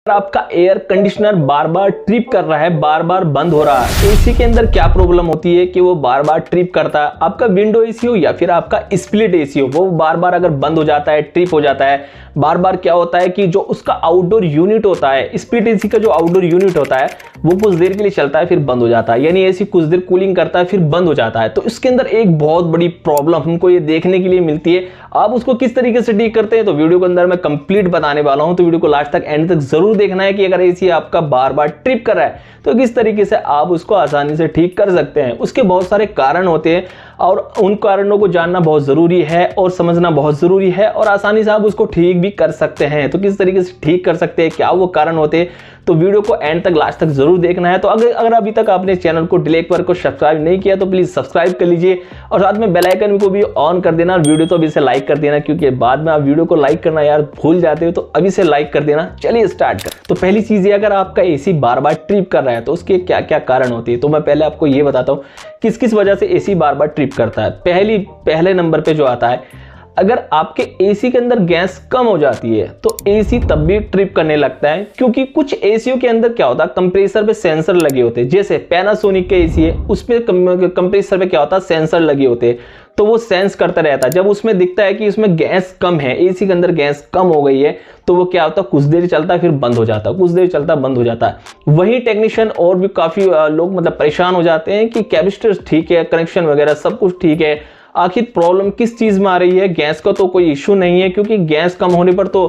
आपका air conditioner बार बार trip कर रहा है, बार बार बंद हो रहा है। एसी के अंदर क्या प्रॉब्लम होती है कि वो बार बार ट्रिप करता है। आपका विंडो एसी हो या फिर आपका स्प्लिट एसी हो, वो बार बार अगर बंद हो जाता है, ट्रिप हो जाता है, बार बार क्या होता है कि जो उसका आउटडोर यूनिट होता है, स्प्लिट एसी का जो आउटडोर यूनिट होता है वो कुछ देर के लिए चलता है फिर बंद हो जाता है, यानी एसी कुछ देर कूलिंग करता है फिर बंद हो जाता है। तो इसके अंदर एक बहुत बड़ी प्रॉब्लम हमको ये देखने के लिए मिलती है। आप उसको किस तरीके से ठीक करते हैं तो वीडियो के अंदर मैं कंप्लीट बताने वाला हूं, तो वीडियो को लास्ट तक एंड तक जरूर देखना है कि अगर एसी आपका बार बार ट्रिप कर रहा है तो किस तरीके से आप उसको आसानी से ठीक कर सकते हैं। उसके बहुत सारे कारण होते हैं और उन कारणों को जानना बहुत जरूरी है और समझना बहुत जरूरी है, और आसानी से आप उसको ठीक भी कर सकते हैं। तो किस तरीके से ठीक कर सकते हैं, क्या वो कारण होते हैं, तो वीडियो को एंड तक लास्ट तक जरूर देखना है। तो अगर अभी तक आपने चैनल को डिलेक पर को सब्सक्राइब नहीं किया तो प्लीज सब्सक्राइब कर लीजिए और साथ में बेल आइकन को भी ऑन कर देना और वीडियो तो अभी से लाइक कर देना, क्योंकि बाद में आप वीडियो को लाइक करना यार भूल जाते हो, तो अभी से लाइक कर देना। चलिए स्टार्ट कर। तो पहली चीज है, अगर आपका एसी बार बार ट्रिप कर रहा है तो उसके क्या क्या कारण होते हैं, तो मैं पहले आपको ये बताता हूँ किस किस वजह से एसी बार बार ट्रिप करता है। पहले नंबर पे जो आता है, अगर आपके एसी के अंदर गैस कम हो जाती है तो एसी तब भी ट्रिप करने लगता है, क्योंकि कुछ एसीओ के अंदर क्या होता है, कंप्रेसर पे सेंसर लगे होते हैं। जैसे पैनासोनिक के एसी है, उसमें कंप्रेसर पे क्या होता है, सेंसर लगे होते हैं, तो वो सेंस करता रहता है। जब उसमें दिखता है कि उसमें गैस कम है, एसी के अंदर गैस कम हो गई है, तो वो क्या होता है, कुछ देर चलता है फिर बंद हो जाता है, कुछ देर चलता है बंद हो जाता है। वही टेक्नीशियन और भी काफी लोग मतलब परेशान हो जाते हैं कि कैपेसिटर ठीक है, कनेक्शन वगैरह सब कुछ ठीक है, आखिर प्रॉब्लम किस चीज में आ रही है। गैस का तो कोई इश्यू नहीं है, क्योंकि गैस कम होने पर तो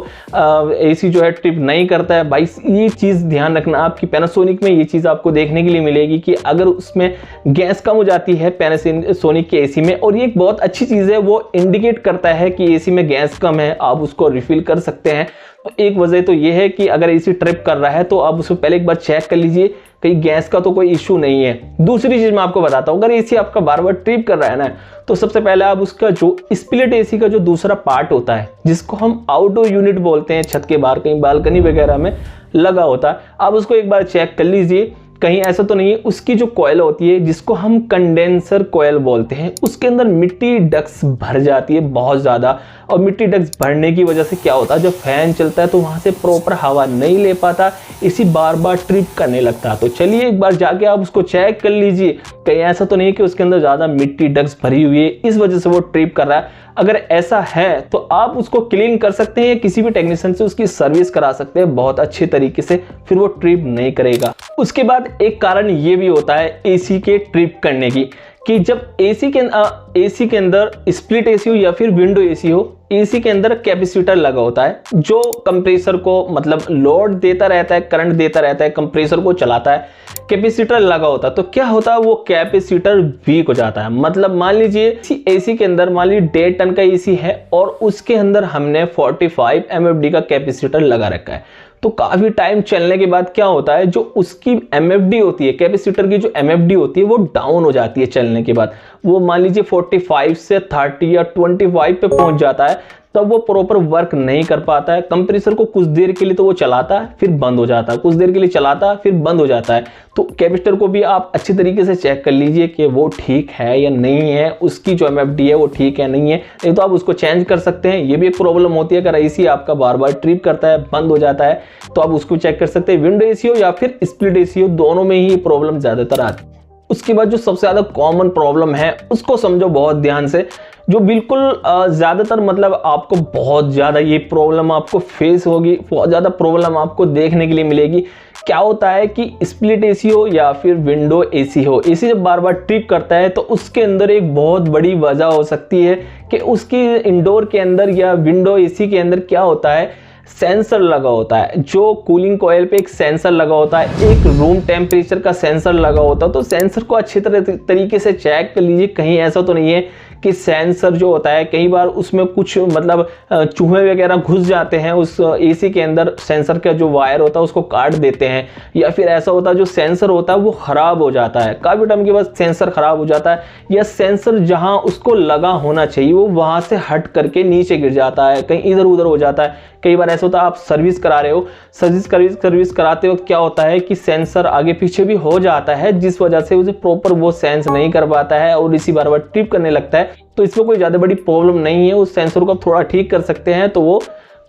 एसी जो है ट्रिप नहीं करता है। भाई ये चीज ध्यान रखना, आपकी पैनासोनिक में ये चीज आपको देखने के लिए मिलेगी कि अगर उसमें गैस कम हो जाती है पैनासोनिक के एसी में, और ये एक बहुत अच्छी चीज है, वो इंडिकेट करता है कि एसी में गैस कम है, आप उसको रिफिल कर सकते हैं। तो एक वजह तो ये है कि अगर एसी ट्रिप कर रहा है तो आप उसको पहले एक बार चेक कर लीजिए, कहीं गैस का तो कोई इश्यू नहीं है। दूसरी चीज मैं आपको बताता हूं, अगर एसी आपका बार बार ट्रिप कर रहा है ना, तो सबसे पहले आप उसका जो स्प्लिट एसी का जो दूसरा पार्ट होता है, जिसको हम आउटडोर यूनिट बोलते हैं, छत के बाहर कहीं बालकनी वगैरह में लगा होता है, आप उसको एक बार चेक कर लीजिए कहीं ऐसा तो नहीं है उसकी जो कॉइल होती है, जिसको हम कंडेंसर कॉइल बोलते हैं, उसके अंदर मिट्टी डक्स भर जाती है बहुत ज्यादा। और मिट्टी डक्स भरने की वजह से क्या होता है, जब फैन चलता है तो वहां से प्रॉपर हवा नहीं ले पाता, इसी बार बार ट्रिप करने लगता है। तो चलिए एक बार जाके आप उसको चेक कर लीजिए, कहीं ऐसा तो नहीं कि उसके अंदर ज्यादा मिट्टी डक्स भरी हुई है, इस वजह से वो ट्रिप कर रहा है। अगर ऐसा है तो आप उसको क्लीन कर सकते हैं या किसी भी टेक्नीशियन से उसकी सर्विस करा सकते हैं बहुत अच्छे तरीके से, फिर वो ट्रिप नहीं करेगा। उसके बाद एक कारण ये भी होता है एसी के ट्रिप करने की, कि जब एसी के अंदर स्प्लिट एसी हो या फिर विंडो एसी हो, एसी के अंदर कैपेसिटर लगा होता है जो कंप्रेसर को मतलब लोड देता रहता है, करंट देता रहता है, कंप्रेसर को चलाता है। कैपेसिटर लगा होता है तो क्या होता है, वो कैपेसिटर वीक हो जाता है। मतलब मान लीजिए एसी के अंदर मान लीजिए 1.5 टन का एसी है और उसके अंदर हमने 45 MFD का कैपेसिटर लगा रखा है, तो काफी टाइम चलने के बाद क्या होता है, जो उसकी MFD होती है, कैपेसिटर की जो MFD होती है वो डाउन हो जाती है चलने के बाद। वो मान लीजिए 45 से 30 या 25 पे पहुंच जाता है, तब वो प्रॉपर वर्क नहीं कर पाता है। कंप्रेसर को कुछ देर के लिए तो वो चलाता है फिर बंद हो जाता है, कुछ देर के लिए चलाता है फिर बंद हो जाता है। तो कैपेसिटर को भी आप अच्छी तरीके से चेक कर लीजिए कि वो ठीक है या नहीं है, उसकी जो MFD है वो ठीक है नहीं है, नहीं तो आप उसको चेंज कर सकते हैं। ये भी एक प्रॉब्लम होती है, अगर एसी आपका बार बार ट्रिप करता है, बंद हो जाता है, तो आप उसको चेक कर सकते हैं। विंडो एसी हो या फिर स्प्लिट एसी हो, दोनों में ही प्रॉब्लम ज्यादातर आती है। उसके बाद जो सबसे ज्यादा कॉमन प्रॉब्लम है उसको समझो बहुत ध्यान से, जो बिल्कुल ज्यादातर मतलब आपको बहुत ज्यादा ये प्रॉब्लम आपको फेस होगी, बहुत ज्यादा प्रॉब्लम आपको देखने के लिए मिलेगी। क्या होता है कि स्प्लिट एसी हो या फिर विंडो एसी हो, एसी जब बार बार ट्रिप करता है तो उसके अंदर एक बहुत बड़ी वजह हो सकती है कि उसकी इंडोर के अंदर या विंडो एसी के अंदर क्या होता है, सेंसर लगा होता है। जो कूलिंग कॉइल पे एक सेंसर लगा होता है, एक रूम टेम्परेचर का सेंसर लगा होता है, तो सेंसर को अच्छी तरीके से चेक कर लीजिए, कहीं ऐसा तो नहीं है कि सेंसर जो होता है कई बार उसमें कुछ मतलब चूहे वगैरह घुस जाते हैं उस एसी के अंदर, सेंसर का जो वायर होता है उसको काट देते हैं, या फिर ऐसा होता है जो सेंसर होता है वो खराब हो जाता है, काफी टाइम के बाद सेंसर खराब हो जाता है, या सेंसर जहां उसको लगा होना चाहिए वो वहां से हट करके नीचे गिर जाता है, कहीं इधर उधर हो जाता है। कई बार ऐसा होता है आप सर्विस करा रहे हो, सर्विस कराते वक्त क्या होता है कि सेंसर आगे पीछे भी हो जाता है, जिस वजह से उसे प्रॉपर वो सेंस नहीं कर पाता है और इसी बार बार ट्रिप करने लगता है। तो इसमें कोई ज्यादा बड़ी प्रॉब्लम नहीं है, उस सेंसर को आप थोड़ा ठीक कर सकते हैं तो वो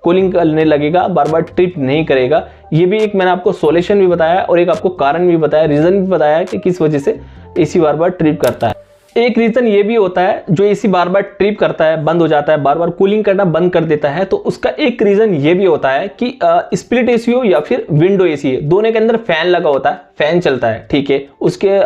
कूलिंग करने लगेगा, बार बार ट्रिप नहीं करेगा। ये भी एक मैंने आपको सॉल्यूशन भी बताया और एक आपको कारण भी बताया, रीजन भी बताया कि किस वजह से एसी बार बार ट्रिप करता है। एक रीजन ये भी होता है जो एसी बार बार ट्रिप करता है, बंद हो जाता है, बार बार कूलिंग करना बंद कर देता है, तो उसका एक रीजन ये भी होता है कि स्प्लिट एसी हो या फिर विंडो एसी है, दोनों के अंदर फैन लगा होता है, फैन चलता है, ठीक है। उसके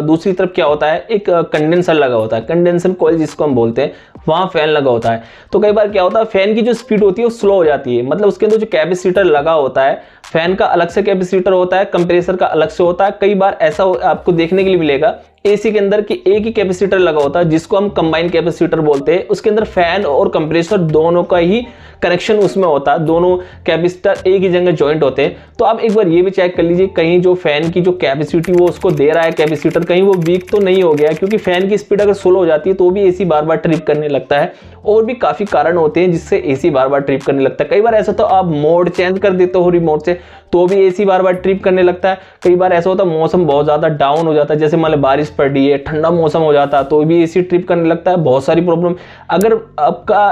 दूसरी तरफ क्या होता है, एक कंडेंसर लगा होता है, कंडेंसर कॉइल जिसको हम बोलते हैं, वहां फैन लगा होता है। तो कई बार क्या होता है, फैन की जो स्पीड होती है वो स्लो हो जाती है, मतलब उसके अंदर जो कैपेसिटर लगा होता है, फैन का अलग से कैपेसिटर होता है, कंप्रेसर का अलग से होता है। कई बार ऐसा आपको देखने के लिए मिलेगा एसी के अंदर कि एक ही कैपेसिटर लगा होता है जिसको हम कंबाइन कैपेसिटर बोलते हैं। उसके अंदर फैन और कंप्रेसर दोनों का ही कनेक्शन उसमें होता है, दोनों कैपेसिटर एक ही जगह जॉइंट होते हैं। तो आप एक बार ये भी चेक कर लीजिए कहीं जो फैन की जो कैपेसिटी वो उसको दे रहा है कैपेसिटर, कहीं वो वीक तो नहीं हो गया, क्योंकि फैन की स्पीड अगर स्लो हो जाती है तो भी एसी बार बार ट्रिप करने लगता है। और भी काफी कारण होते हैं जिससे एसी बार बार ट्रिप करने लगता है। कई बार ऐसा तो आप मोड चेंज कर देते हो रिमोट से तो भी एसी बार बार ट्रिप करने लगता है। कई बार ऐसा होता है मौसम बहुत ज्यादा डाउन हो जाता है, जैसे मान लो बारिश पड़ रही है, ठंडा मौसम हो जाता है तो भी एसी ट्रिप करने लगता है। बहुत सारी प्रॉब्लम, अगर आपका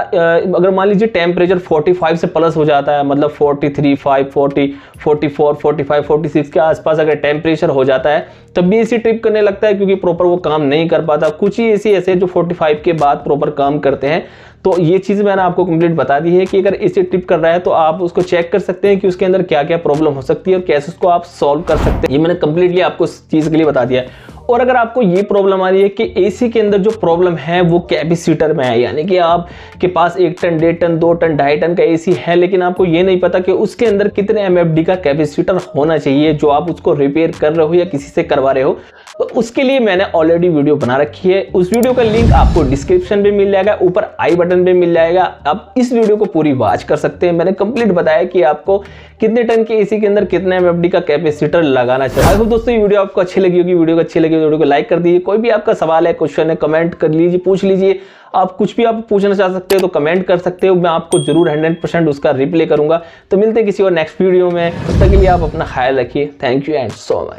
अगर मान लीजिए टेम्परेचर 45 से प्लस हो जाता है, मतलब 43, 5, 40, 44, 45, 46 के आसपास अगर टेम्परेचर हो जाता है तब भी एसी ट्रिप करने लगता है, क्योंकि प्रॉपर वो काम नहीं कर पाता। कुछ ही एसी ऐसे जो 45 के बाद प्रॉपर काम करते हैं। तो ये चीज मैंने आपको कंप्लीट बता दी है कि अगर एसी ट्रिप कर रहा है तो आप उसको चेक कर सकते हैं कि उसके अंदर क्या क्या प्रॉब्लम हो सकती है और कैसे उसको आप सॉल्व कर सकते हैं। ये मैंने कंप्लीटली आपको इस चीज के लिए बता दिया है। और अगर आपको ये प्रॉब्लम आ रही है कि एसी के अंदर जो प्रॉब्लम है वो कैपेसिटर में है, यानी कि आपके पास 1 टन, 1.5 टन, 2 टन, 2.5 टन का एसी है, लेकिन आपको ये नहीं पता कि उसके अंदर कितने एमएफडी का कैपेसिटर होना चाहिए जो आप उसको रिपेयर कर रहे हो या किसी से करवा रहे हो, तो उसके लिए मैंने ऑलरेडी वीडियो बना रखी है। उस वीडियो का लिंक आपको डिस्क्रिप्शन में मिल जाएगा, ऊपर आई बटन पे मिल जाएगा। आप इस वीडियो को पूरी वॉच कर सकते हैं। मैंने कंप्लीट बताया कि आपको कितने टन के एसी के अंदर कितने एमएफडी का कैपेसिटर लगाना चाहिए। आई होप दोस्तों ये वीडियो आपको अच्छी लगी होगी। वीडियो को अच्छी लगी वीडियो को लाइक कर दीजिए। कोई भी आपका सवाल है, क्वेश्चन है, कमेंट कर लीजिए, पूछ लीजिए। आप कुछ भी आप पूछना चाह सकते हो तो कमेंट कर सकते हो, मैं आपको जरूर 100% उसका रिप्लाई करूंगा। तो मिलते हैं किसी और नेक्स्ट वीडियो में, तब तक के लिए आप अपना ख्याल रखिए। Thank you and so much.